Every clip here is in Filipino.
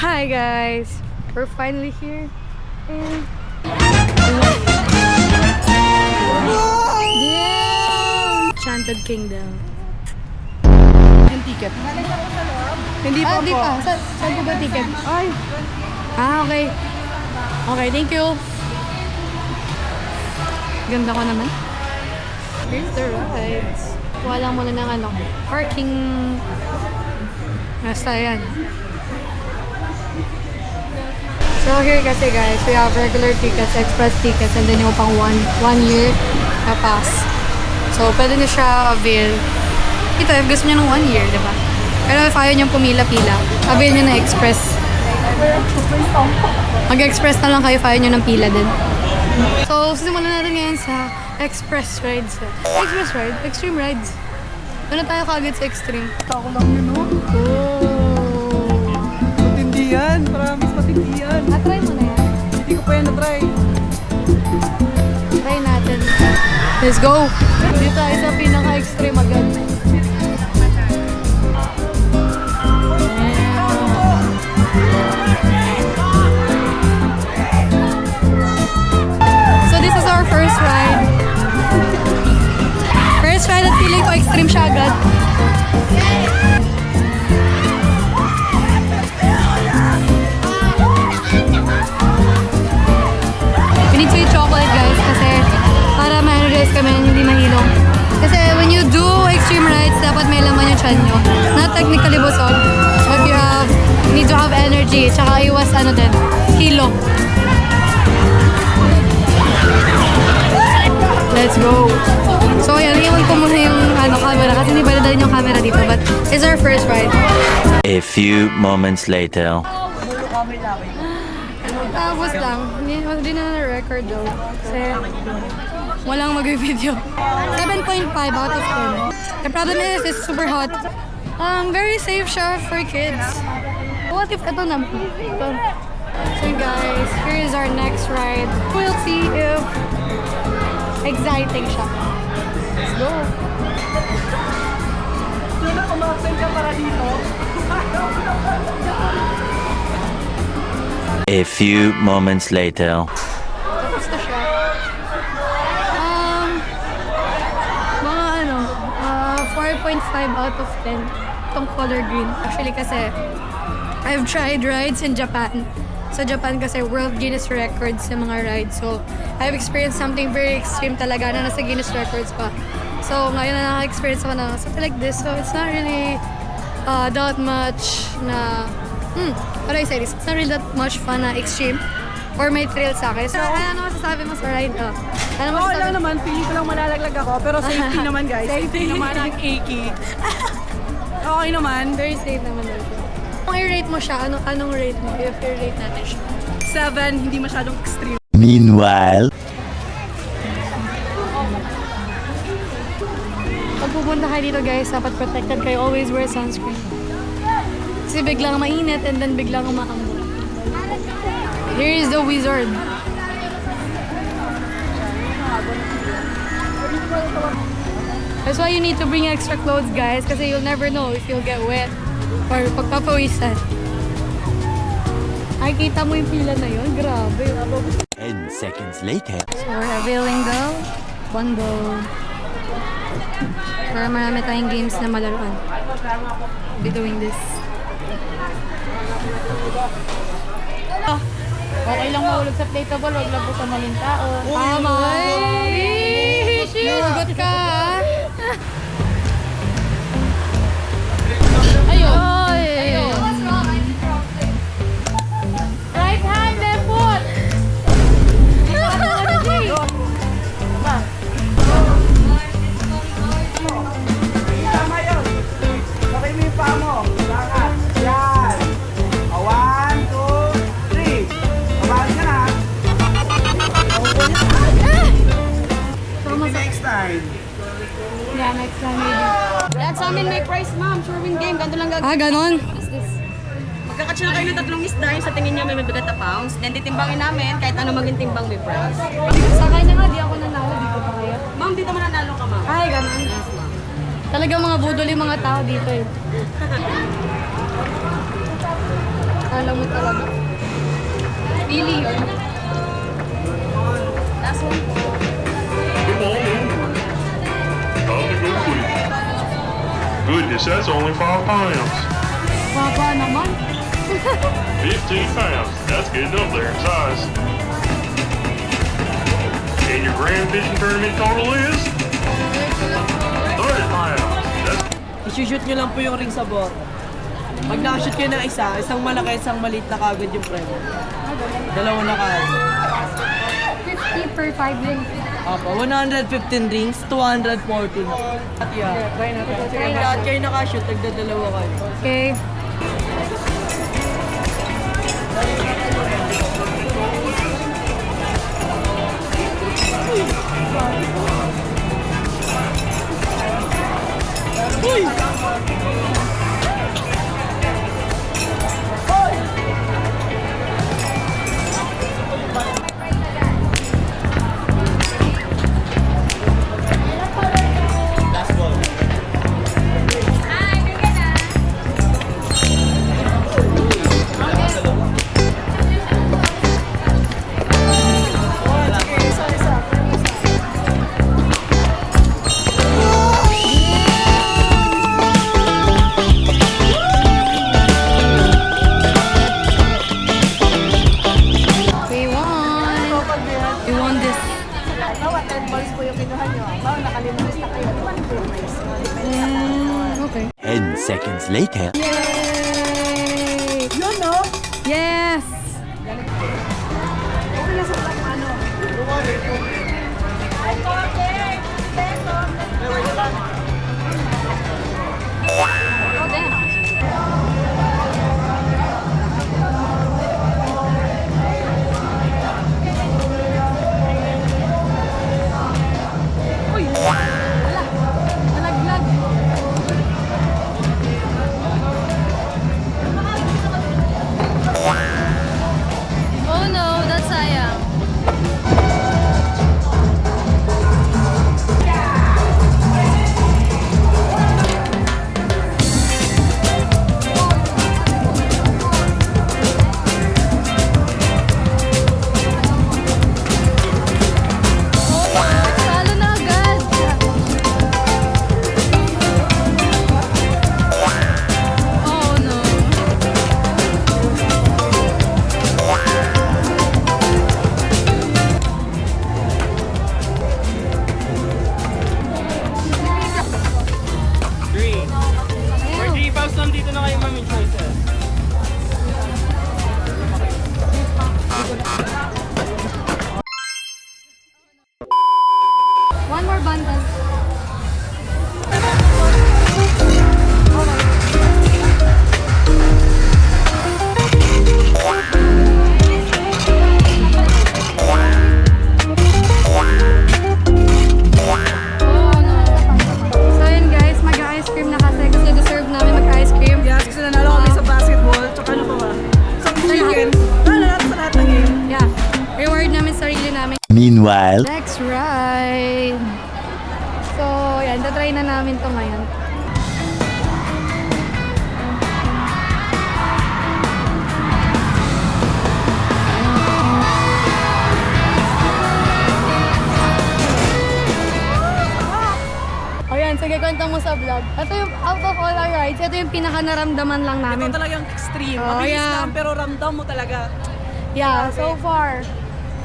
Hi guys! We're finally here and damn! Enchanted Kingdom. Yung ticket. Hindi pa po. Saan po ba ticket? Ay! Okay. Okay, thank you. Ganda ko naman. Here's the rides. Wala muna ng parking. Basta yan. So here kasi guys, we have regular tickets, express tickets, and then yung pang one year na pass. So pwede nyo siya avail. Ito, if gusto nyo ng 1 year, diba? Pero if ayaw nyo pumila-pila, avail nyo na express. Mag-express na lang kayo if ayaw nyo ng pila din. So, simulan natin ngayon sa express rides. Express ride? Extreme rides. Ano tayo kagad sa extreme? Ako lang yun, no? Matindi yan. Promise, matindi yan. Na-try mo na yan. Hindi ko pa yan na-try. Try natin. Let's go! Dito tayo sa pinaka-extreme agad. So this is our first ride. First ride at feeling ko extreme siya agad. We need to eat chocolate guys kasi para ma-energize kami hindi mahilong. Kasi when you do extreme rides, dapat may laman yung chan nyo. Not technically busog, but you need to have energy. Tsaka iwas din, hilo. Let's go! So yan, iwan ko muna yung camera kasi hindi ba nadalhin yung camera dito, but it's our first ride. A few moments later. Tapos lang, hindi na na-record though. Kasi walang mag-video. 7.5 out of 10. The problem is, it's super hot. Very safe siya for kids. What if ito na? Ito. So guys, here is our next ride. We'll see if exciting siya. Let's go! Sino umaksan ka para dito? A few moments later. Tapos na siya. Mga 4.5 out of 10. Itong color green. Actually kasi, I've tried rides in Japan. Sa Japan kasi World Guinness Records sa mga rides. So, I've experienced something very extreme talaga na nasa Guinness Records pa. So, ngayon na naka-experience ako na something like this. So, it's not really that much na... how do I say this? It's not really that much fun na extreme or may thrill sa akin. So, ano masasabi mo sa ride? Ano masasabi? Lang naman, feeling ko lang malalaglag ako. Pero safety naman guys. Safety naman ang Aki. Okay naman. Very safe naman dito. Kung i-rate mo siya, anong rate mo? If i-rate natin siya. 7, hindi masyadong extreme. Meanwhile. Pag pupunta kayo dito guys, dapat protected kayo. Always wear sunscreen. Kasi biglang mainit and then biglang umaambon. Here is the wizard. That's why you need to bring extra clothes guys kasi you'll never know if you'll get wet or pagpapawisan. Ay, kita mo yung pila na yun? Grabe. 10 seconds later. So we're availing the bundle. Para marami tayong games na malaruan. Be doing this. Okay lang mahulog sa plateable, wag lang po sa maling tao. Tama! Ay! Hugot ka ha? Ayun! Right hand, left foot! Tama yun! Sabay mo yung paa mo. Lakad. Yan! 1, 2, 3. Kabahal ka na. Next time. Yeah, next time maybe. Lahat sa amin may price, ma'am. Sure win game. Ganito lang gagawin. Ah, ganon? Magkakatch na kayo ng 3 isda, yung sa tingin nyo may mabigat na pounds. Then titimbangin namin, kahit ano maging timbang may price. Sa kanya nga, di ako nanalo. Dito pa kayo. Ma'am, dito mananalo ka, ma'am. Ay, ganon. Yes, ma'am. Talagang mga budol yung mga tao dito eh. Alam mo talaga. Really yun. Last one po. Goodness, that's only 5 pounds. Baba naman. 15 pounds. That's getting up there in size. And your grand fishing tournament total is 30 pounds. That's I-shoot nyo lang po yung ring sa bor. Pag nakashoot kayo ng isa, isang malaki, isang maliit na kagad yung premo. Dalawa na kagad. 50 per 5 links. Apo, 115 rings, 214. At yeah. Try natin. Sige, lahat kayo nakashoot, nagdadalawa kayo. Okay. We won! We won this. Okay. 10 seconds later. Yay! Yun, no? Yes! Oh, damn. Uy! Wala! Nalaglag! Oh no, that's sayang. Oh no, talo na agad. Oh no. Green. For 3,000 dito na kayo, ma'am, yung choices. One more bundle. Oh no. So yun guys, mag-ice cream na kasi deserve namin mag-ice cream. Yes, kasi nanalo kami sa basketball, tsaka ano pa ba? Sa chicken. Nanalo natin sa lahat ng game. Yeah. Reward namin sarili namin. Meanwhile, Next ride. So, yan. Tatry na namin to ngayon. O yan, sige, kwento mo sa vlog. Ito yung out of all our rides, ito yung pinaka-naramdaman lang Ito namin. talagang extreme. Oh, Mabilis yeah. lang, pero ramdam mo talaga. Yeah, so far.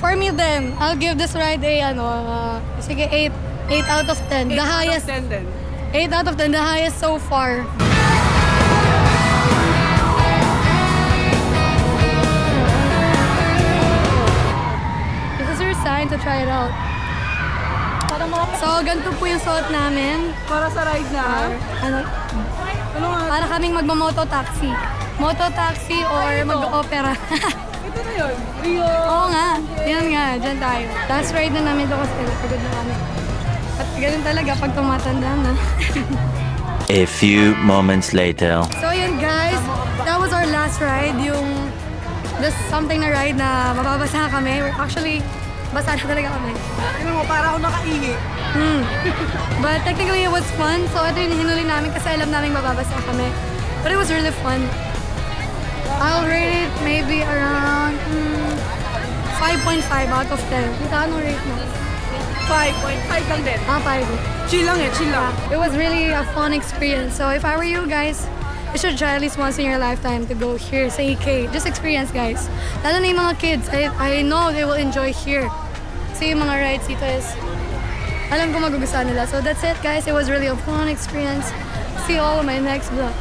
For me then, I'll give this ride a, sige, 8 out of 10. The highest, 10 din. 8 out of 10, the highest so far. This is your sign to try it out. So, ganito po yung suot namin. Para sa ride na. Ano, Ano nga? para kaming magmamoto taxi. Moto taxi or mag-opera. Ito na yun. Rio. Oo nga. Yan nga. Diyan tayo. Last ride na namin ito kasi napagod na kami. At ganun talaga pag tumatanda na. a few moments later. So yun guys, that was our last ride. Yung this something na ride na mababasa kami. Actually, basa na talaga kami. Tingnan mo, para ako nakaingi. But technically it was fun. So ito yung hinuli namin kasi alam namin mababasa kami. But it was really fun. I'll rate it maybe around 5.5 out of 10. Ano rate mo? 5.5 lang din. 5. Chill lang eh, chill lang. It was really a fun experience. So if I were you guys, you should try at least once in your lifetime to go here sa EK. Just experience, guys. Lalo na yung mga kids, I know they will enjoy here. So yung mga rides dito is, alam ko magugustuhan nila. So that's it, guys. It was really a fun experience. See you all in my next vlog.